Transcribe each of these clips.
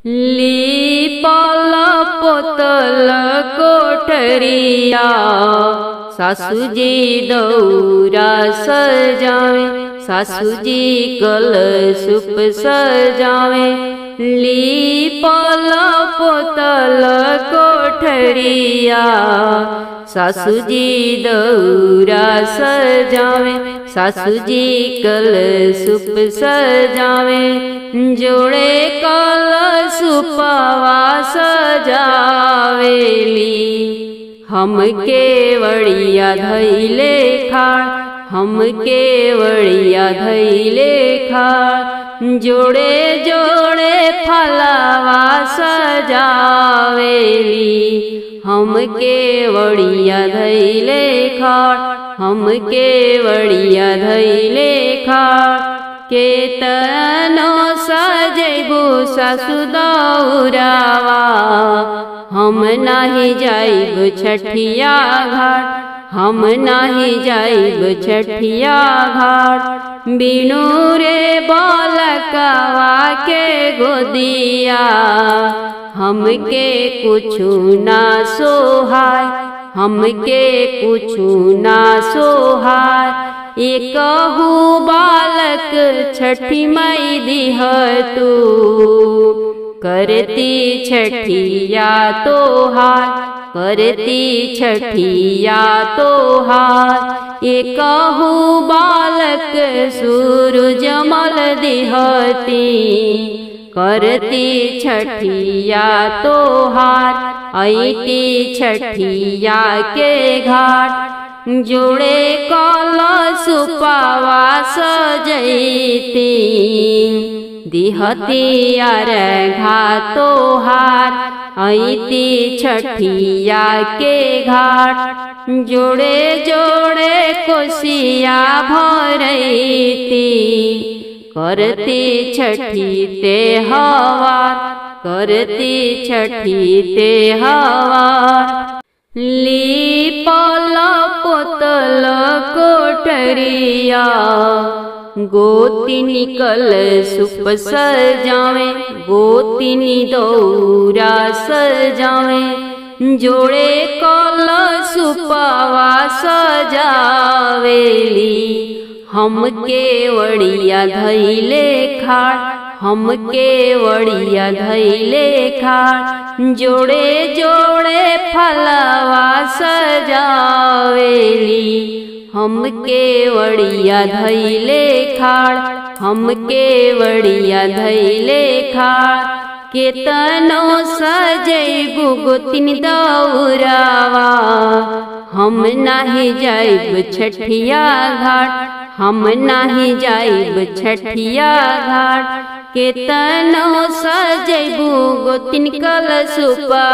लीपल पोतल कोठरिया सासुजी दौरा सजावे, सासुजी कलशुप सजावे। लीपल पोतल कोठरिया सासुजी दौरा सजावे, सासुजी कलशुप सजावे। जोड़े कलशुपवा सजावेली, हम केवड़िया धैले खाड़, हम केवड़िया धैले खाड़। जोड़े जोड़े फलवा सजावेली, हम केवड़िया धैले खाड़, हम केवड़िया धैले खाड़। केतनो सजैबू सासु दौरावा, हम नाही जाइब छठिया घाट, हम नाही जाइब छठिया घाट। बिनु रे बालकवा के गोदिया, हमके कुछु ना सोहाय, हमके कुछु ना सोहाय। एकहु बालक छठी माई दिह तू, करती छठिया तोहार, करती छठिया तोहार। एकहु बालक सूरजमल दिहती, करती छठिया तोहार। ऐती छठिया के घाट, जोड़े कलशुपवा सजैती। दिहती अर्घा तोहार, ऐती छठिया के घाट। जोड़े जोड़े कोसिया भरैती, करती छठी ते हवार, करती छठी ते हवार। लीपल पोतल कोठरिया गोतिनी कलशुप सजावे, गोतिनी दौरा सजावे। जोड़े कलशुपवा सजावेली, हम केवड़िया धैले खाड़, हम केवड़िया धैले खाड़। जोड़े जोड़े फलवा सजावेली, हम केवड़िया धैले खाड़, हम केवड़िया धैले खाड़। केतनो सजैबू गोतिन दौरावा, हम नाही जाइब छठिया घाट, हम नाही जाइब छठिया घाट। केतनो सजैबू गोतिन कलशुपवा,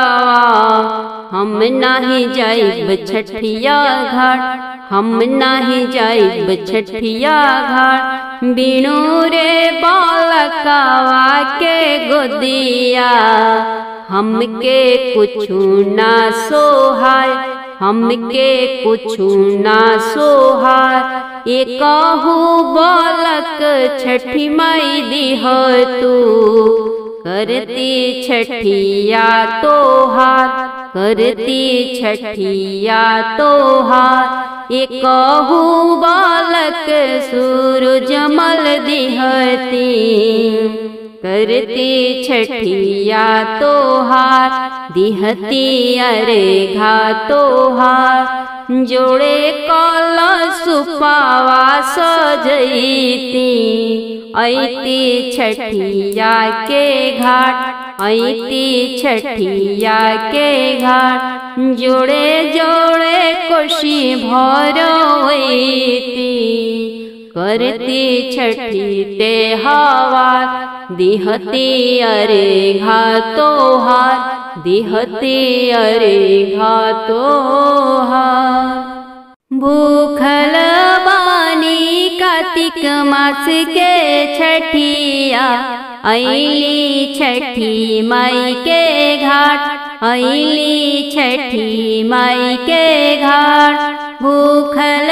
हम नाही जाइब छठिया घाट, हम नाही जाइब छठिया घाट। बिनु रे बालकवा के गोदिया, हमके कुछु ना सोहाय, हमके कुछु ना सोहाय। एकहु बालक छठी माई दिह तू, करती छठिया तोहार, करती छठिया तोहार। एकहु बालक सूरजमल दिहती, करती छठिया तोहार। दिहती अर्घा तोहार, जोड़े कलशुपवा सजैती। ऐती छठिया के घाट, ऐती छठिया के घाट। जोड़े जोड़े कोसी भरवैती, करती छठी ते हवार। दिहती अर्घा तोहार, दिहती अर्घा तोहार। भूखल बानी कार्तिक मास के छठिया, ऐली छठी माई के घाट, ऐली छठी माई के घाट। भूखल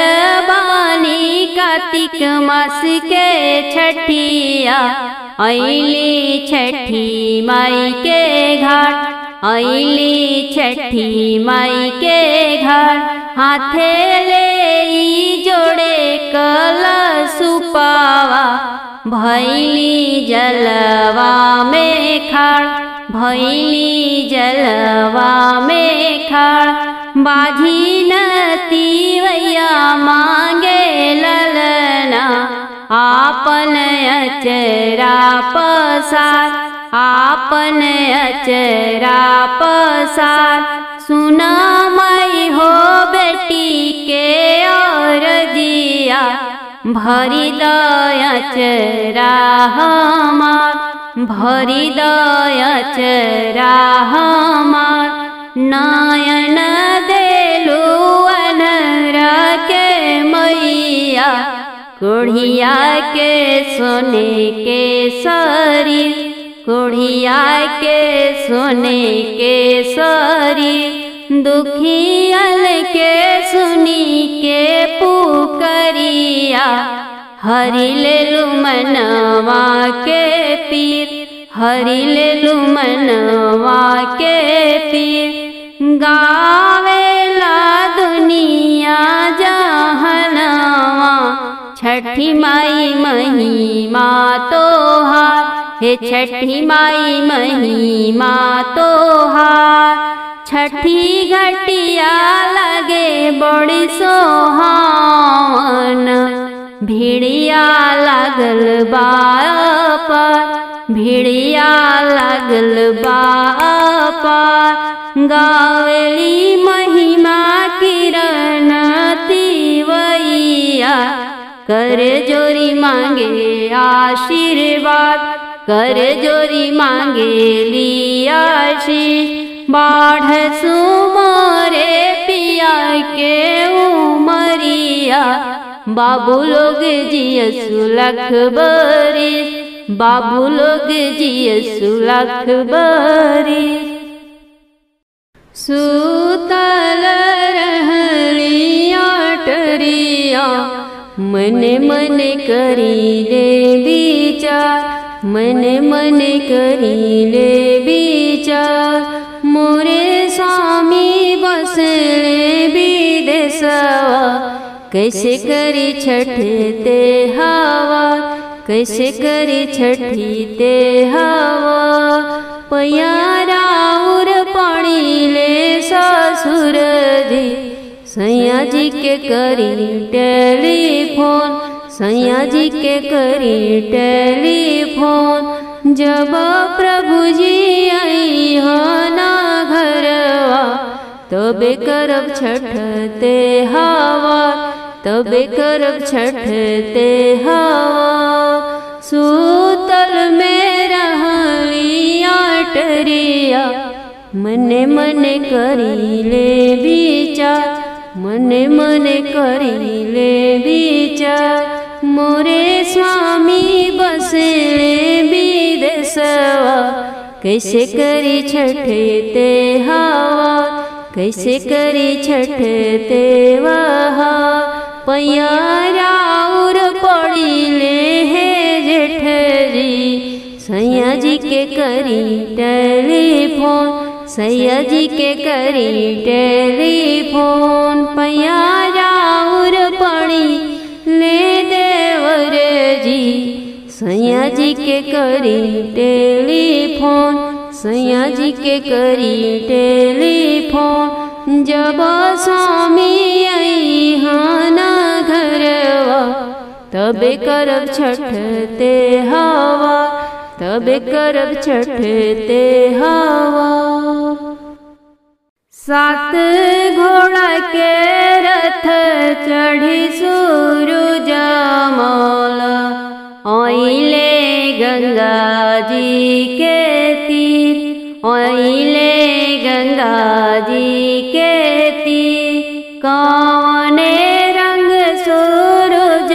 बानी कार्तिक मास के छठिया, अइली छठी माई के घाट, अइली छठी माई के घाट। हाथे ले जोड़े कलशुपावा, भैली जलवा में खाड़, भैली जलवा में खाड़। बाझी नतीवैया मांगे ललना, आपन अचरा पसार, आपन अचरा पसार। सुना माई हो बेटी के और जिया, भरी दया चरा हमार, भरी दया चरा हमार। नयन देलू अनरा के मैया, कोढ़िया के सोने के शरीर, कोढ़िया के सोने के शरीर। दुखियल के सुनी के पुकरिया, हरि लेलु मनवा के पीर, हरि लेलु मनवा के पीर। गावेला दुनिया जहनवा, छठी माई महिमा तोहार, हे छठी माई महिमा तोहार। छठी घटिया लगे बड़ी सोहावन, भिड़िया लागल बापर, भिड़िया लागल बापर। गावेली महिमा किरण तिवैया, कर जोरी मांगे आशीर्वाद, कर जोरी मांगे ली आशीष। बाढ़ सुमरे पिया के उमरिया, बाबू लोग जियसु लख बरिस, बाबू लोग जियसु लख बरिस। सुतल रहली अटरिया, मन मन करी ले विचार, मन मन करी ले विचार। मोरे स्वामी बसले विदेशवा, कैसे करी छठ ते हवा, कैसे करी छठी ते हवा। पयारा उर पानी ले ससुर जी, सैया जी के करी टेलीफोन, सैया जी के करी टेलीफोन। जब प्रभु जी आई हो ना घरवा, तबे करब छठ ते हवा, तबे करब छठ ते हवा। सूतल में रहली अटरिया, मने मने करी ले विचार, मने मने करी ले विचार। मोरे स्वामी बसले विदेशवा, कैसे करी छठ ते हवा, कैसे करी छठ ते वहा। पयारा उर पड़ी ले हे जेठ जी, सैया जी के करी टेलीफोन, सैया जी के करी टेलीफोन। पयारा उर पड़ी ले देवर जी, सैया जी के करी टेलीफोन, सैया जी के करी टेलीफोन। जब स्वामी आई हाना घरवा, तबे करब छठ ते हवा, तबे करब छठ ते हवा। सात घोड़ा के रथ चढ़ी सूरज मौल, ओइले गंगा जी के तीर, ओइले गंगा जी के तीर। कौने रंग सूरज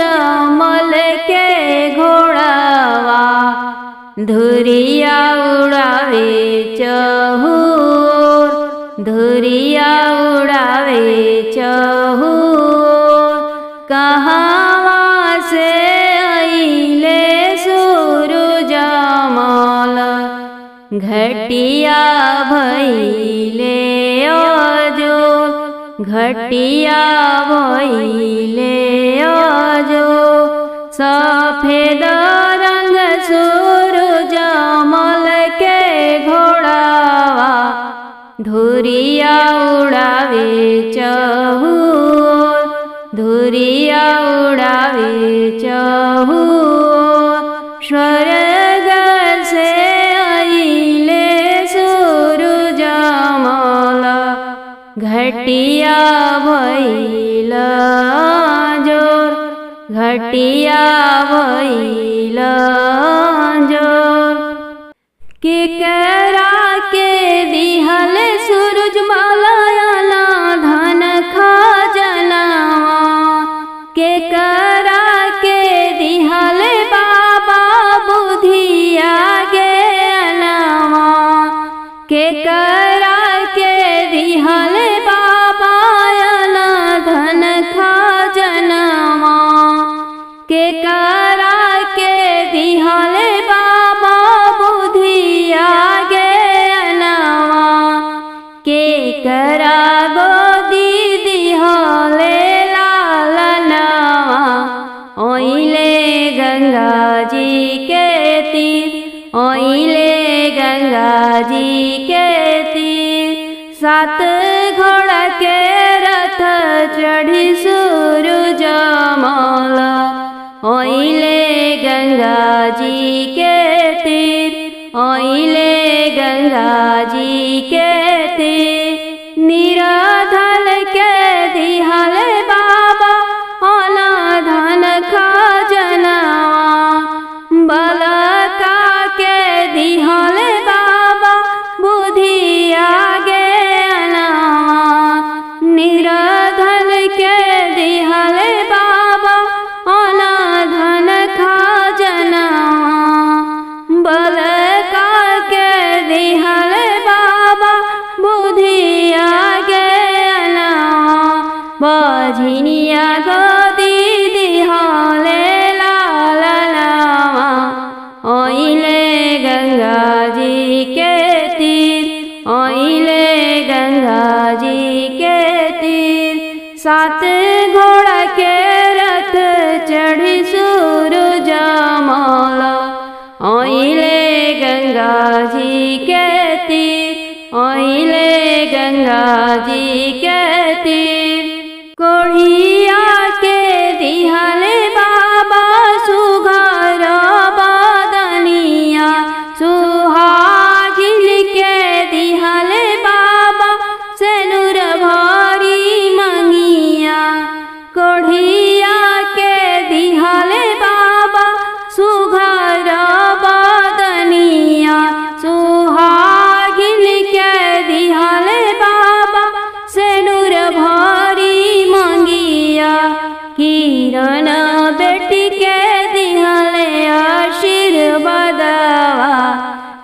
मल के घोड़ावा, धुरिया उड़ावे चहुर, धुरिया उड़ावे चहुर। कहाँ से अइले सूरज घटिया भइले अजोर, घटिया भइले अजोर। सफेद रंग सूरजमल के घोड़ावा, धुरिया उड़ावे चहुर, धुरिया उड़ावे चहुर। स्वर्ग से आइले सूरजमल, घटिया भइल अजोर, घटिया भइल अजोर। केकरा के दिहल सूरजमल धन खजनवा, केकरा के दिहल बाबा बुधिया ज्ञानवा, केकरा के दिहल बाबा धन खजनवा, केकरा के दिहल बाबा बुधिया ज्ञानवा। केकरा गोदी दिहले लालनवा, ओइले गंगा जी के तीर, ओइले गंगा जी के तीर। 7 घोड़ा के रथ चढ़ी सूरजमल, ओइले गंगा जी के तीर, ओइले गंगा जी के तीर। निराधन के दिहल बाबा धन खजनवा, बलका के दिहल बाबा बुधिया ज्ञानवा। निराधन के दिहल बाबा धन खजनवा, बलका के दिहल बाबा बुधिया ज्ञानवा। बझिनिया गोदी दिहले लालनवा, ओइले गंगा जी के तीर, ओइले गंगा जी के तीर। 7 घोड़ा के रथ चढ़ी सूरजमल, ओइले गंगा जी के तीर, ओइले गंगा जी के तीर। कोढ़िया के दिहल बाबा सुघर बदनिया, सुहागिन के दिहल बाबा सेनुर भरी मंगिया। कोढ़िया के दिहल बाबा सुघर बदनिया, सुहागिन के दिहल बाबा सेनुर भरी मंगिया। किरण बेटी के दिहले आशीर्वादवा,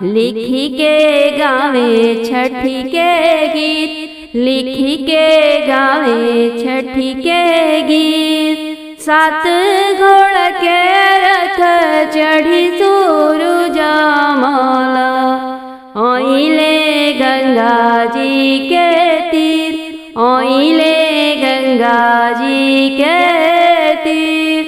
लिखी के गावे छठी के गीत, लिखी के गावे छठी के गीत। 7 घोड़ा के रथ चढ़ी सूरजमल, ओइले गंगा जी के तीर, ओइले गंगा जी के तीर।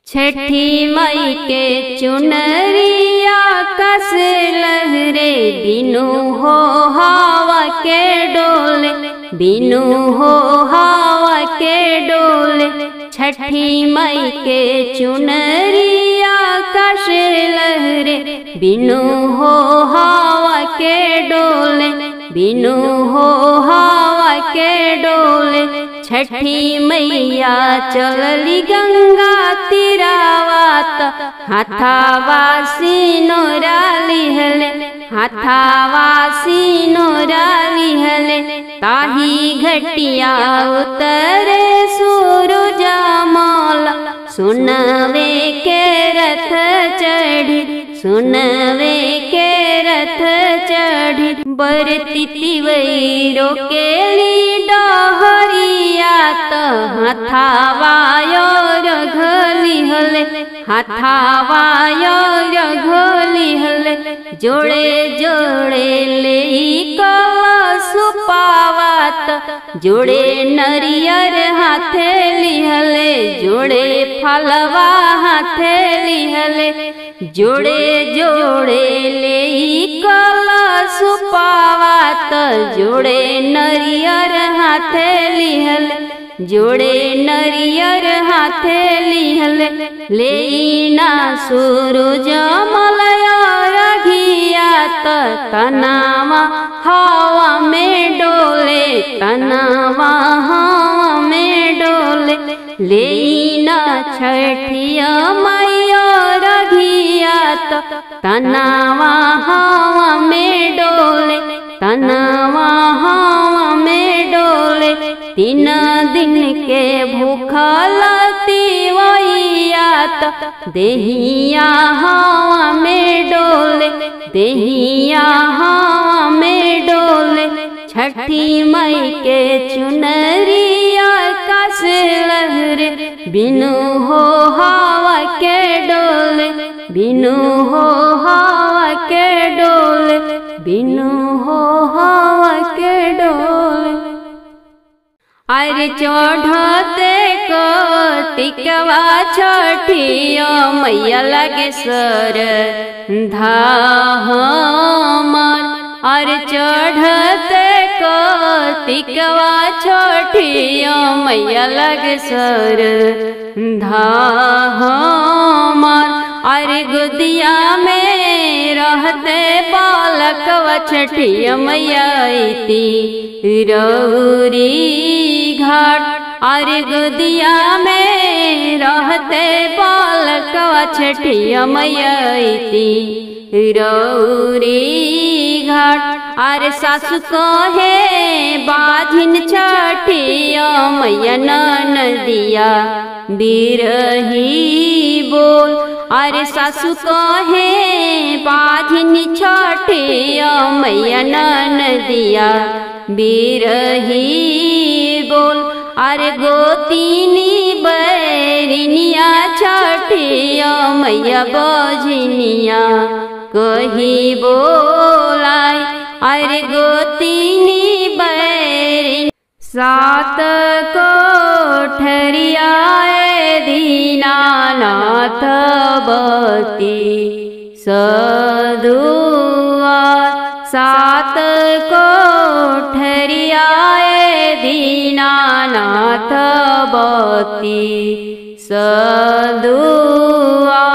छठी मई के चुनरिया कस लहरे, बिनु हो हवा के डोले, बिनु हो हवा के डोले। छठी मई के चुनरिया कस लहरे, बिनु हो हवा के डोले, बिनु हो हवा के डोले। छठी मैया चलली गंगा तीरावात, हाथावा सिनोरा लिहले, हाथावा सिनोरा लिहले। ताही घटिया उतरे सूरजमल, सुनवे के रथ चढ़ी, सुनवे के रथ चढ़ी बरती तिवई रोकेली डहरिया त हाथावायो रघली हले हाथावायो रघली हले जोड़े जोड़े ले कलश पावात जोड़े नरियर हाथे लिहले जोड़े फलवा हाथे लिहले जोड़े जोड़े ले कलश पावात जोड़े नरियर हाथे लिहले जोड़े नरियर हाथे लिहले लेना सूरज मलया रघियात तनावा हवा में डोले तनावा हवा में डोले लेना छठिया मैया रघियात तनावा हवा में डोले तनावा हवा में डोले 3 दिन के भूखल तिवैयात देहिया हवा में डोले देहिया हवा में डोले छठी मई के चुनरिया आकाश लहरे बिनु हो हवा के डोले बिनु हो हवा के डोले बिनु हो हवा के डोले अरे चढ़ते कतिकवा छठिया मैया लगे सर धामर अरे चढ़ते कतिकवा छठिया मैया लगे सर धामर अरे गुदिया में रहते बालकवा छठिया मैया आईती रौरी घाट अरे गुदिया में रहते बालकवा छठिया मैया आईती रौरी घाट अरे सासु कहे बाझिन छठिया मैया नदिया बिरही बोल अरे सासु कहे बाझिन छठिया मैया नदिया बिरही बोल अरे गोतीनी बैरिनिया छठिया मैया बजनिया कही बोलाई अरे गोतीनी बैरिन 7 कोठरिया दीनानाथ बती सदुआ 7 कोठरिया दीनानाथ बती सदुआ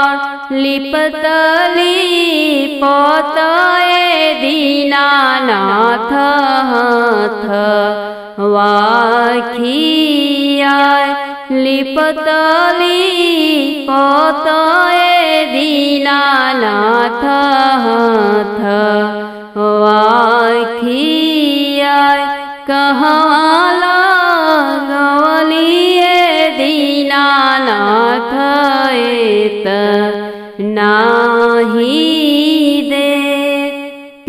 लिपतली पतए दीनानाथ हाथ वाखिया लिपतली पतए दीनानाथ हाथ वाखिया कहला गवलिए दीनानाथ एत नाही दे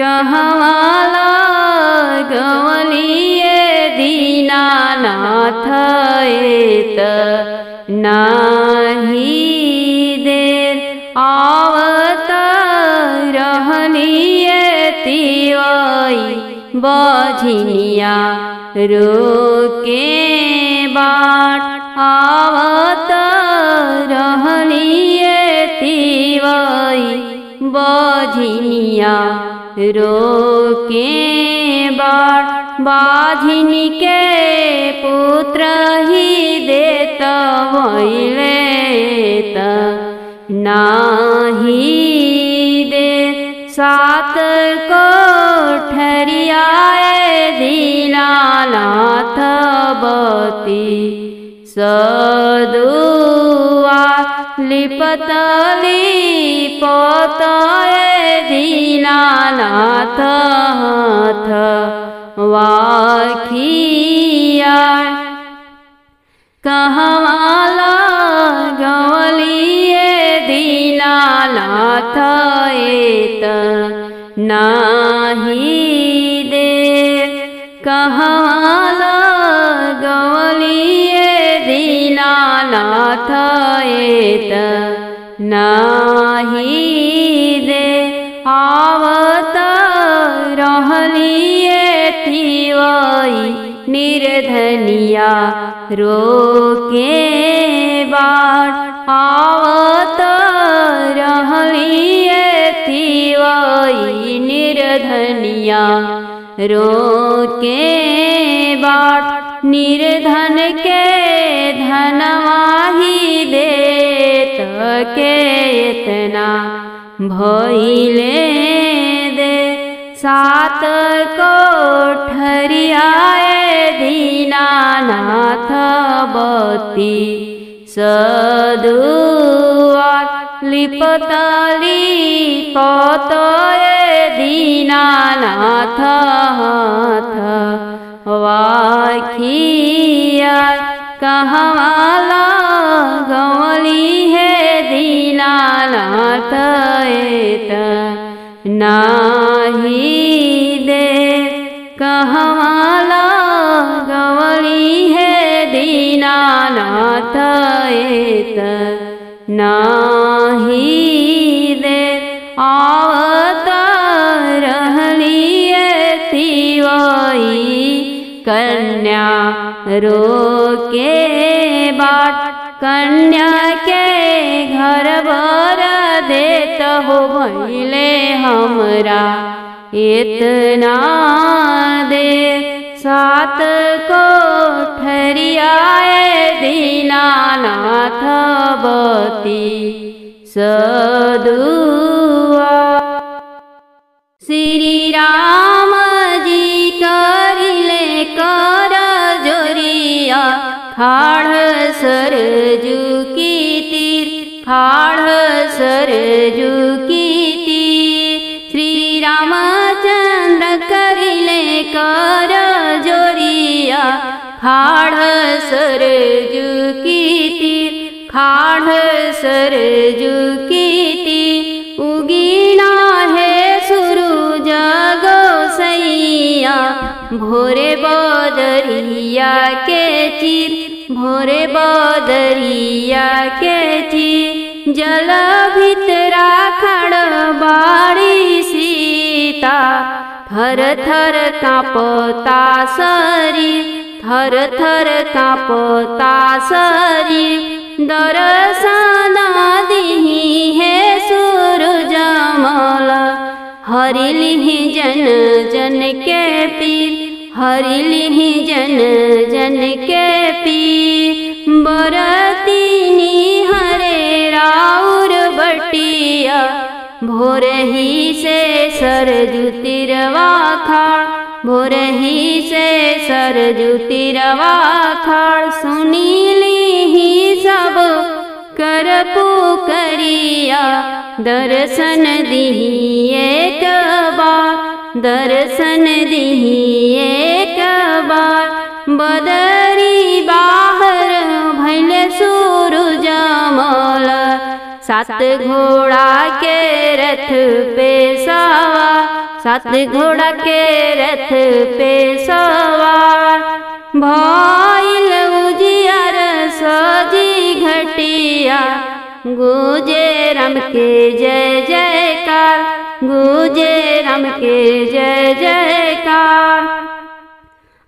कहला गवलिए दीनानाथ एत नाही दे आवत रहलिए तिवई बझनिया रोके बाट आवत रहलिए तिवई बझनिया रोके बाट बाझिन के पुत्र ही देत भइले त नाही दे 7 कोठरिया दीनानाथ बती सदुआ लिपतली पतए दीनानाथ हाथ वाखिया कहवाला गवलिए दीनानाथ दीनानाथ एत नाही दे कहवा लगवलिए दीनानाथ एत नाही दे आवत रहलिए थिवई निर्धनिया रोके बाट आवत रहलिए थिवई निर्धनिया रोके बाट निर्धन के धनवाही देत के इतना भइले दे सात कोठरियाए दीनानाथ बती सदुआर लिपतली पतये दीनानाथ हाथ वाखिया कहवा लगवली है दीनानाथ एत नाही दे कहवा लगवली है दीनानाथ एत नाही दे आवत रहलिए थिवई कन्या रोके बाट कन्या के घर बर देत हो भइले हमरा इतना दे सात कोठरियाए दीनानाथ बती सदुआ श्री राम जी करिले कर जोरिया खाड़ सरजू की तीर खाड़ सरजू की तीर श्री रामचंद्र करिले कर जोरिया खाड़ सरजू की तीर खाड़ सरजू की तीर उगीना है सूरज गोसैया भोरे बदरिया के चीर भोरे बदरिया के चीर जल भितरा खड़ बाड़ी सीता थर थर कांपता शरीर थर थर कांपता शरीर दर्शन दिही है सूरजमल हरिलिहि जन जन के पीर हरिलिहि जन जन के पीर बरतिनी हरे राउर बटिया भोर ही से सरजू तिरवा खाड़ भोर ही से सरजू तिरवा खाड़ सुनीली ही सब कर पुकरिया दर्शन दिही एक बार दर्शन दिही एक बार बदरी बाहर भइल सूरजमल सात घोड़ा के रथ पे सवार सात घोड़ा के रथ पे सवार भइल उजियार सजी घटिया गूंजे राम के जय जयकार गूंजे राम के जय जयकार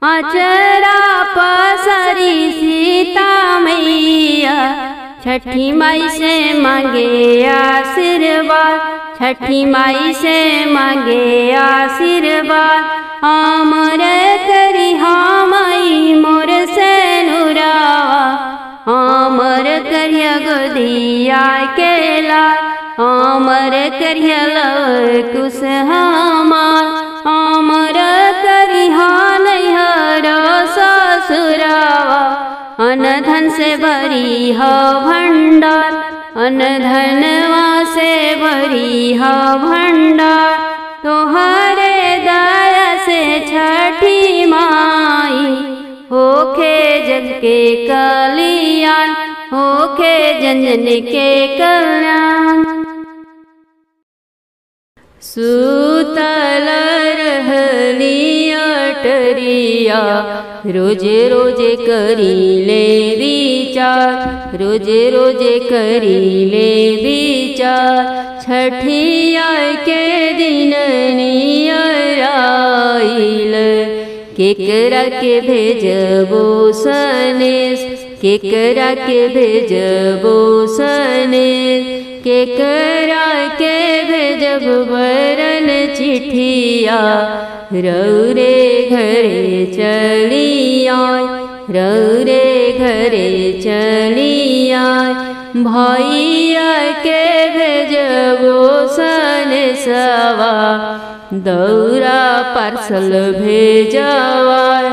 अचरा पसरी सीता मैया छठी माई से मांगे आशीर्वाद छठी माई से मांगे आशीर्वाद अमर करी माई मोर से नुरावा अमर करिय गोदिया केला अमर करिय कुश हमार अमर करिहा नैहर ससुरावा अनधन से भरी ह भंडार अनधनवा से भरी ह भंडार तोहरे दया से छठी माई होखे जग के कल्याण होखे जन जन के कल्याण। सुतल रहली अटरिया, रोजे रोजे करीले विचार, रोजे रोजे करीले विचार। छठिया के दिन नियर आइल, केकरा के भेजबो सनेश, केकरा के भेजबो सनेश, केकरा के भेजब बरन चिट्ठिया। रौरे घरे चली आय, रौरे घरे चली आय। भैया के भेजबो सनेशवा, दौरा पार्सल भेजवाय,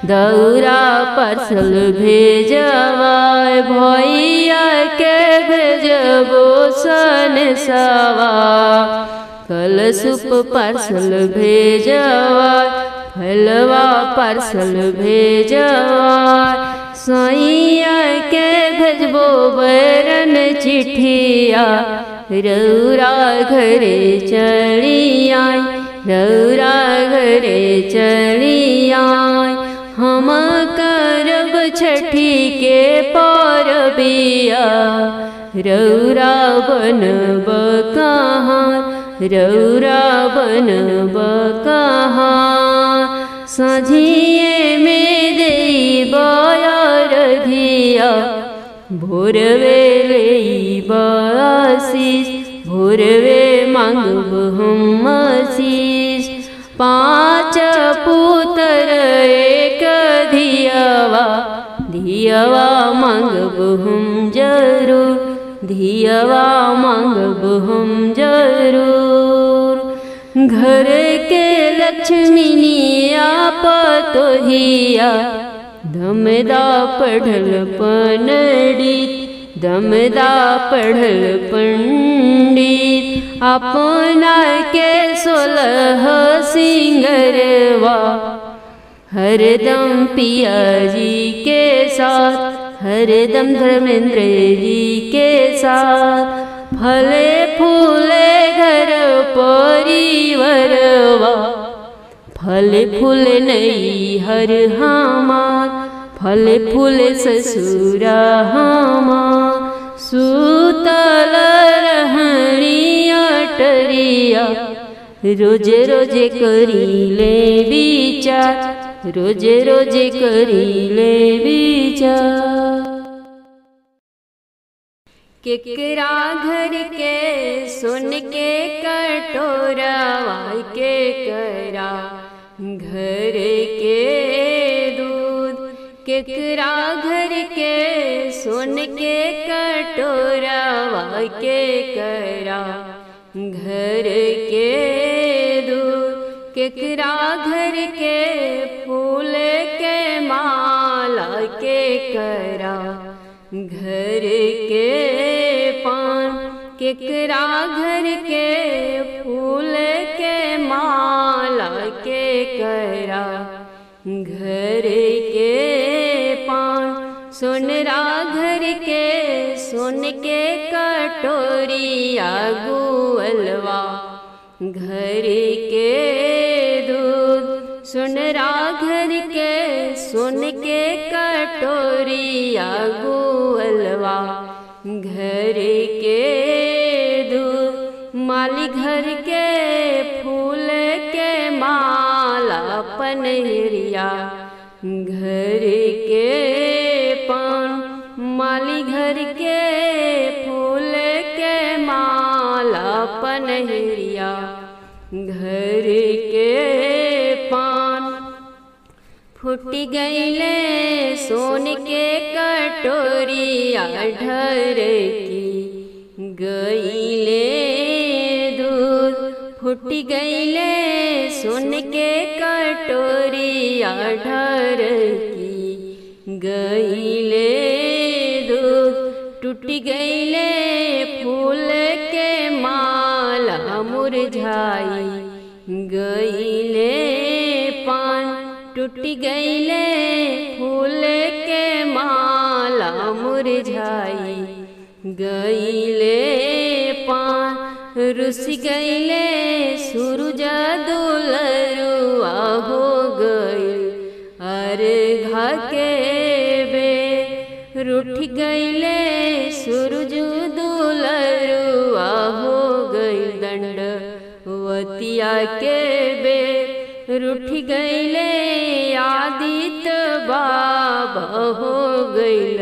दौरा पार्सल भेजवाय। भैया के भेजबो सनेशवा, कलशुप पार्सल भेजवाय, फलवा पार्सल भेजवाय। सैया के भेजबो बरन चिट्ठिया, रौरा घरे चली आय, रौरा घरे चली आय। हम करब छठी के परबिया, रौरा बनब कहाँ, रौरा बनब कहाँ। साझिए में देब अरघिया, भोरवे लेब आशीष, भोरवे मांगब हम आशीष। 5 पुत्र एक धियवा, धियवा मांगब हम जरूर, धियवा मांगब हम जरूर। घर के लक्ष्मीनिया पतोहिया, दमदा पढ़ल पंडित, दमदा पढ़ल पंडित। अपना के 16 सिंगरवा, हरदम पिया जी के साथ, हरदम धर्मेंद्र जी के साथ। फले फूले घर परिवरवा, फले फूल नहीं हर हमार, फले फूल ससुरा हमार। सुतल रहली अटरिया, रोजे रोजे करीले विचार, रोजे रोजे करीले विचार। केकरा घर के सुन के कटोरवा, केकरा घर के दूध। केकरा घर के सुन के कटोरवा, केकरा घर के दूध। केकरा घर के फूल के माला, केकरा घर के पान। केकरा घर के फूल के माला, केकरा घर के पान। सोनरा घर के सोन के कटोरिया, गुअलवा घर के दूध। सोनरा घर के सोन के कटोरिया, गुअलवा घर के दूध। माली घर के फूल के माला, पनहरिया घर के पान। माली घर के फूल के माला, पनहरिया घर के पान। फूटी गईले सोन के कटोरिया, ढर की गईले दूध। फूटी गईले सोन के कटोरिया, ढर की गईले दूध। टूटी गईले फूल के माला, मुरझाई गईले पान। टूटी गईले फूल के माला, मुरझाई गईले पान। रुस गईले सूरज दुलरुआ हो गईल अर्घा के बेर। रूठ गईले सूरज दुलरुआ हो गईल दंडवतिया के बेर। रूठ गईले आदित्य बाबा हो गईल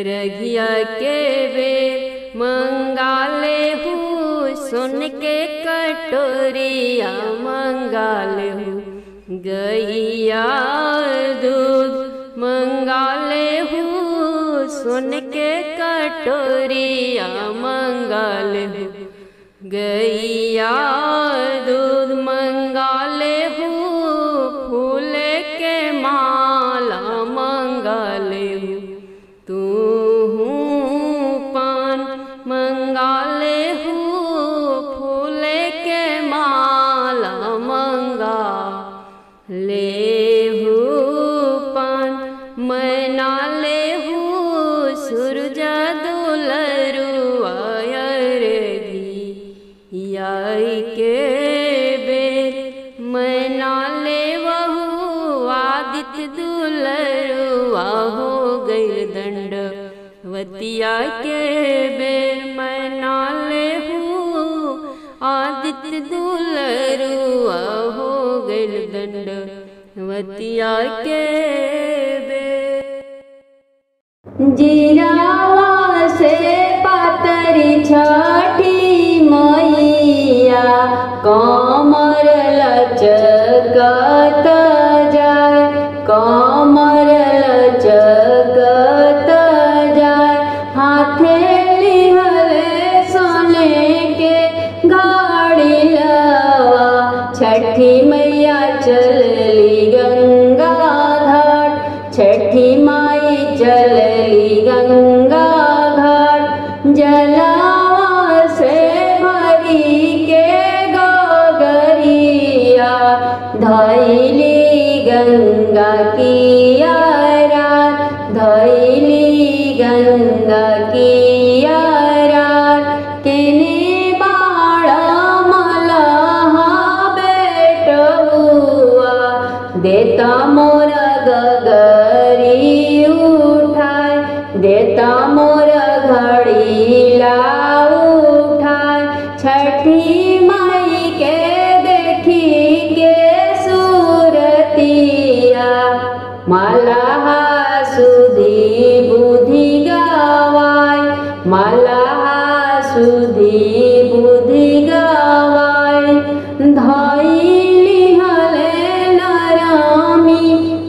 रघिया के बेर। मंगाले हूँ सुन के कटोरिया मंगाले हूँ गैया दूध। मंगाले हूँ सुन के कटोरिया मंगाले हूँ गैया दूध। मंगाले हूँ फूल के माला मंगाले हूँ तू पान। मंगाले हूँ फूल के माला मंगा ले हूँ पान। मनाले हूँ सूरज दुलरुआ अर्घिया के बेर। मनाले वहू आदित्य दुलरुआ हो गईल दंडवतिया के बेर। मनाले हूँ आदित्य दुलरुआ हो गईल दंडवतिया के बेर। जीरावा से पातरी छठी मैया कमर लचकत जाय। कमर लचकत जाय हाथे लिहले सोने के गाड़ी लवा। छठी मैया चलली गंगा घाट। छठी माई चलली गंगा घाट। जलावा से भरी के गोगरिया धैली गंगा की आरात। धैली गंगा की आरात। केने बाड़ा मलहा बेटुआ देता मोरा गगरी उठाय। देता मोरा घड़ीला उठाय। छठी माई के देखी के सूरतिया मलहा सुधी बुद्धि गवाय। मलहा सुधी बुद्धि गवाय। धैली हले नरामी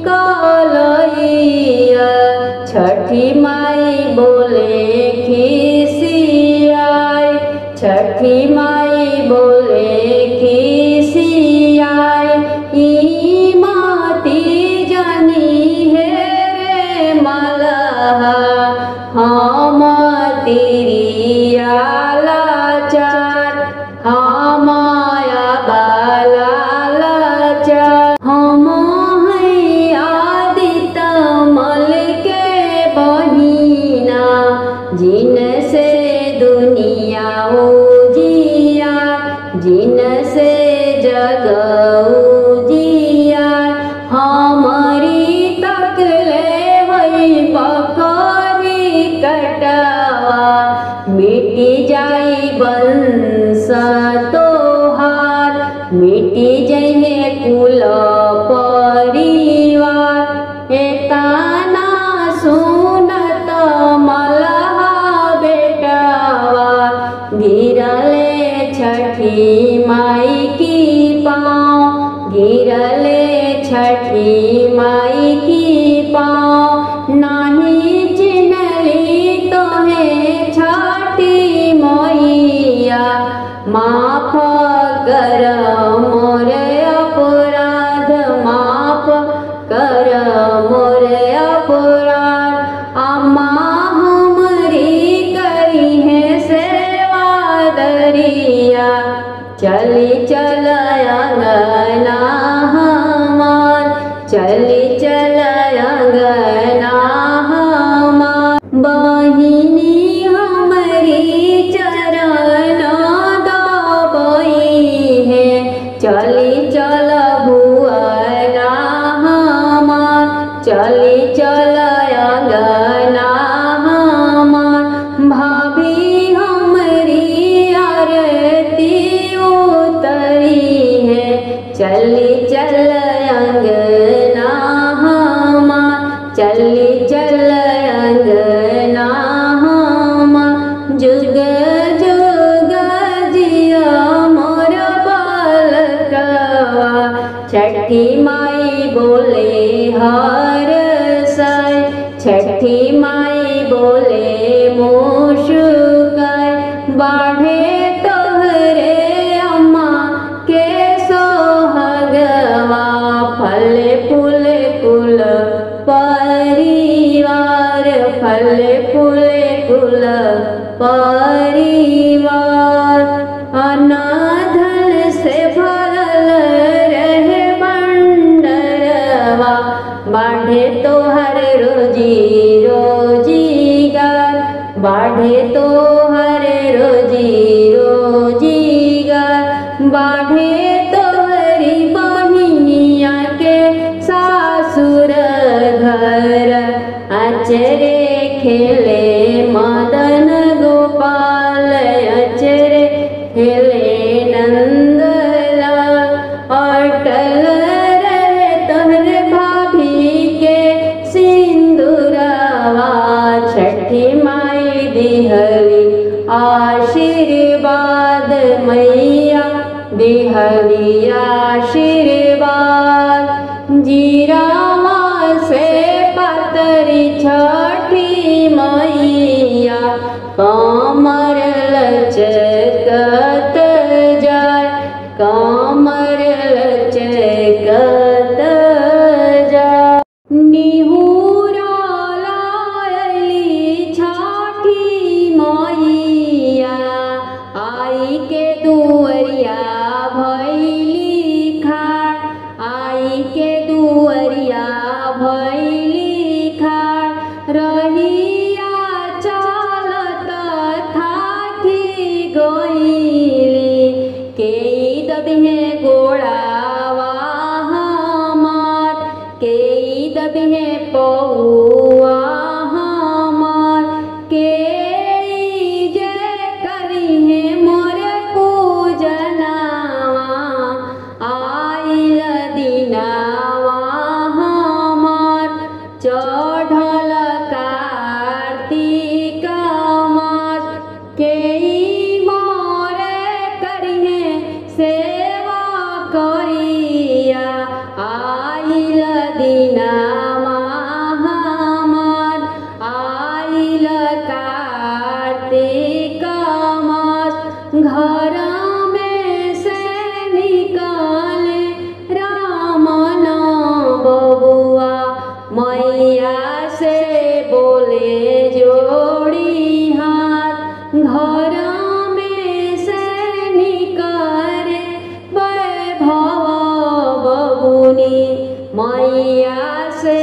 कलैया। छठी माई बोले खिसियाय। छठी माई बोले खिसियाय। ई माती जानी है रे मलहा हम तिरिया लाचार। हमाया बाला लाचार। हम है आदित्य मल के बहिना जिन से दुनिया उजिया। जिन से जग उजिया। हमारी तकले वही पकड़ी कटवा। मिटी जाई बंस तोहार। मिटी जहे कुल परिवार। एताना सुनत मलहा बेटवा गिरले छठी माई की पाँव। गिरले छठी माई की पाँव। नाही चिन्हली तोहे छठी मैया माफ कर मोरे अपराध। माफ कर मोरे अपराध। अम्मा हमरी करी है सेवा दरिया। चली चल अंगना हमार। चली चल अंगना हमार। बहिनी हमरी चरण चल अंगना हमार, चली चल अंगना हमार। जुग जुग जिया मोर बालकवा, छठी माई बोले हर साय, छठी माई बोले मुस्काय। बाढ़े तोहरे अम्मा के सोहगवा, फल फूल कुल परिवार, फल फूल कुल परिवार। अनाधन से भरल रहे भंडरवा, बाढ़े तोहर रोजी रोजीगार, बाढ़े तोहर रोजी रोजीगार। बाढ़े तोहरी बहिनिया के सासुर घर, अचरे खेले मदन गोपाल, अचरे खेले नंदलाल। अटल रहे तोहरे भाभी के सिंदूरवा, छठी माई दिहली आशीर्वाद, मैया दिहली आशीर्वाद। जीरावा से पातरी छठी मैया, कमर लचकत जाय, कमर लचकत जाय। निहुरा लायली छठी मैया, आई के दुअरिया भैली खाड़, आई के दुअरिया भैली खाड़। रहिया चालत थाकी गईली, के दबिहे गोड़ावा हमार, के दबिहे पौआ हमार। के जे करिहे मोर पूजनावा, आइल दिनावा हमार। चढ़ल कार्तिक मास, के मोर करिहे सेवा करिया, आइल दिनावा हमार, आइल कार्तिक मास। घर में से निकाले रामन बबुआ, मैया से बोले जोड़ी हाथ। घर में से निकाले वैभव बबुनी, मैया से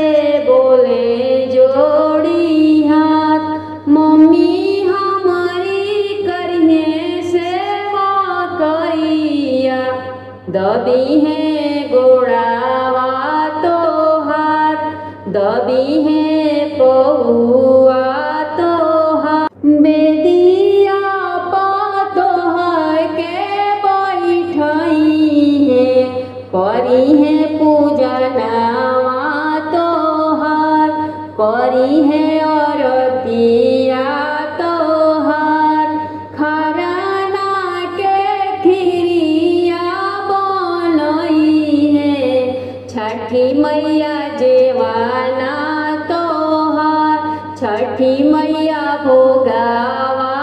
बोले जोड़ी हाथ। मम्मी हमारी करिए सेवा कैया, दबी है गोड़ावा तोहार, दबी है पहुआ तोहार। बेदिया तोहर के बैठई है, करी है पूजनवा तोहार, करी है अरतिया तोहार। खरना के खीरिया बनई है, छठी मैया जेवाना तोहार, छठी मैया भोगावा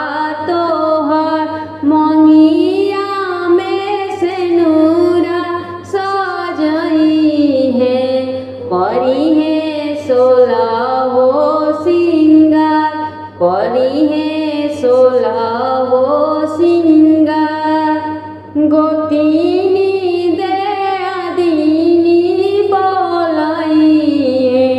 तोहार। मंगिया में से नूरा सजई है, करी है 16 सिंगार, करी है 16 सिंगार। गोतिनी दे आदिनी बोलई है,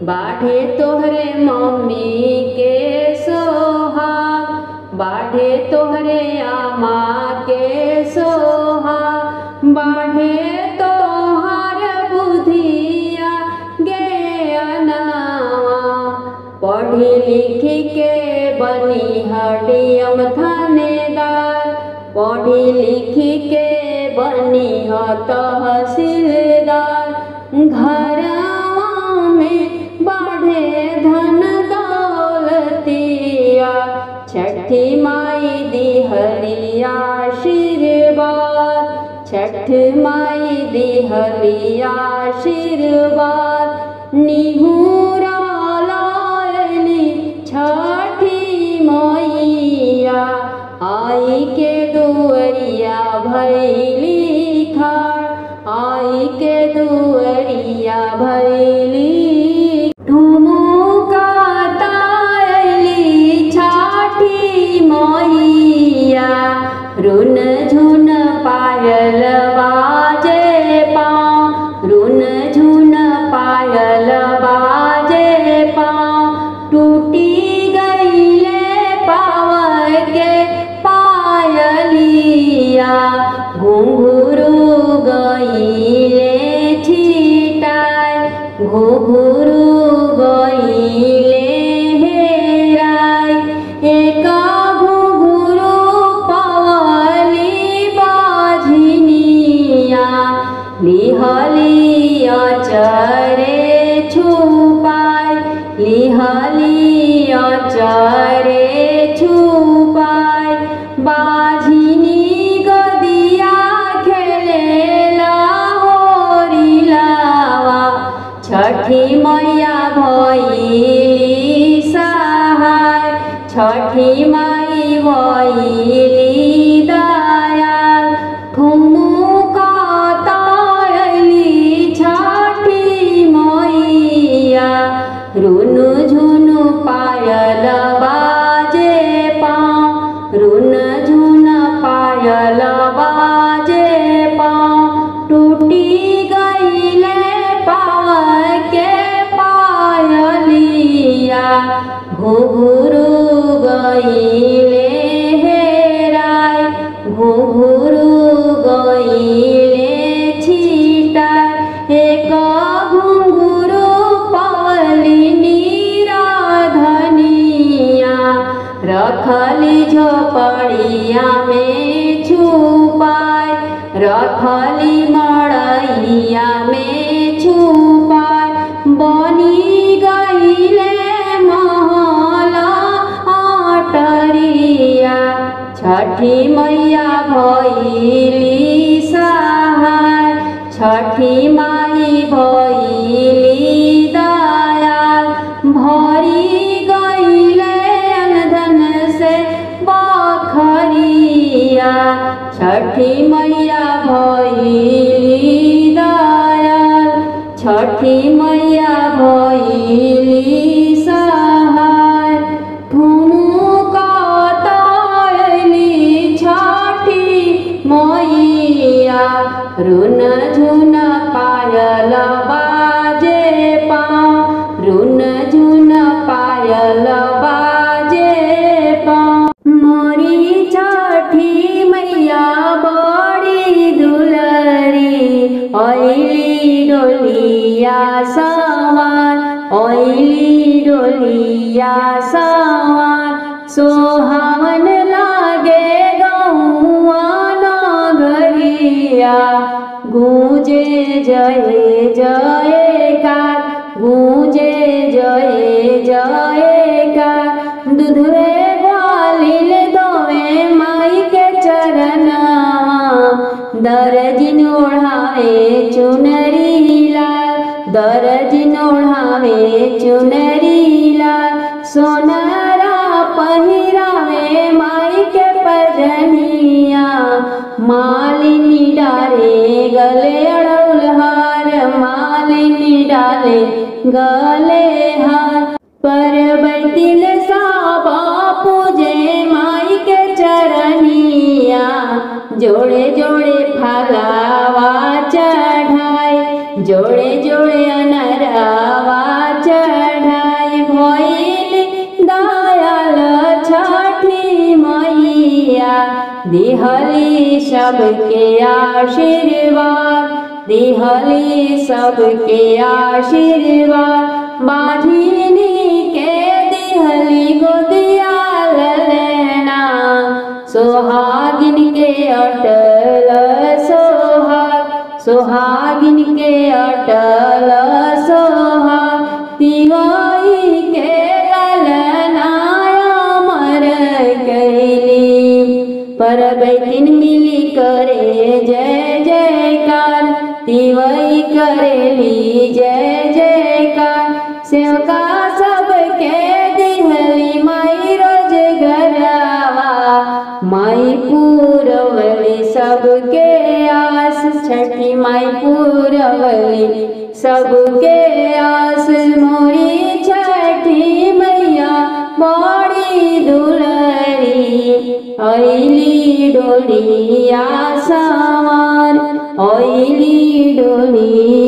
बाढ़े तोहरे मम्मी के सोहाग, बाढ़े तोहरे आमा के सोहाग, बाढ़े तोहर बुधिया ज्ञानवा। पढ़ी लिखी के बनी हडियम थानेदार, पढ़ी लिखी के बनी ह तहसीलदार। घरवा में बाढ़े धन दौलतिया, छठी माई दिहली आशीर्वाद, छठ माई दिहली आशीर्वाद। निहुरा लायली छठी मैया, आई के दुअरिया भैली खाड़, आई के दुअरिया भैली। ठुमुका तायली छठी मैया, रुन झुन पायल बाजे पाँव, रुन झुन पायल बाजे पाँव। टूटी गईले पाव के पायलिया, घुंघरू गईले छिटाय, घुंघरू गईले हेराय। एक घुंघरू पवली बाझिनिया, लिहली अचरे छुपाय, लिहली अचरे छुपाय। बाझिनी गदिया खेलेला होरिलावा, छठी मैया भइली सहाय, छठी माई भइली दयाल। ठुमुका तायली छठी मैया, रुनु झुनु पायल बाजे पाँव, रुन झुन पायल बाजे पाँव। टूटी गईले पाव के पायलिया, घुंघरू गईले हेराय, घुंघरू गईले छिटाय। एक घुंघरू पवली नीरा धनिया, रखली झोपड़िया में छुपाय, रखली मड़ैया में छुपाय। बनी गईले महल अटरिया, छठी मैया भइली सहाय, छठी माई भइली दयाल। भरी गईले अनधन से बखरिया, छठी मैया भइली दयाल, छठी मैया भइली सहाय। ठुमुका तायली छठी मैया, रुन झुन पायल बाजे पाँव, रुन झुन पायल बाजे पाँव। मोरी छठी मैया बड़ी दुलरी, ओइली डोलिया सवार, ओइली डोलिया सवार। सोहावन लागे गौआ नगरिया, गूंजे जय जयकार, गूंजे जय जयकार। दूधवे ग्वालिल दोवे माई के चरनवा, दर्जिन ओढ़ावे चुनरी लाल, दर्जिन ओढ़ावे चुनरी लाल। सोनारा पहिरावे माई के पजनिया, मालिनी डाले गले अड़ौल हार, मालिनी डाले गले हार। परबैतिल साबा पूजे माई के चरनिया, जोड़े जोड़े फलावा चढ़ाए, जोड़े जोड़े अनरवा चढ़ाई भइली दयाल छठी मैया दिहली सबके आशीर्वाद दिहली सबके आशीर्वाद बाझिनी के दिहली गोदिया ललना सोहागिन के अटल सोहाग सोहागिन के अटल सोहाग तिवाई के ललना अमर कैली परबैतिन मिली करे जय जयकार तिवई करेली जय जयकार सेवका सबके दिहली माई रोज घरवा माई पूरवली सबके आस छठी माई पूरवली सबके आस मोरी छठी मैया बड़ी दुलरी अइली डोलिया सवार अइली डोली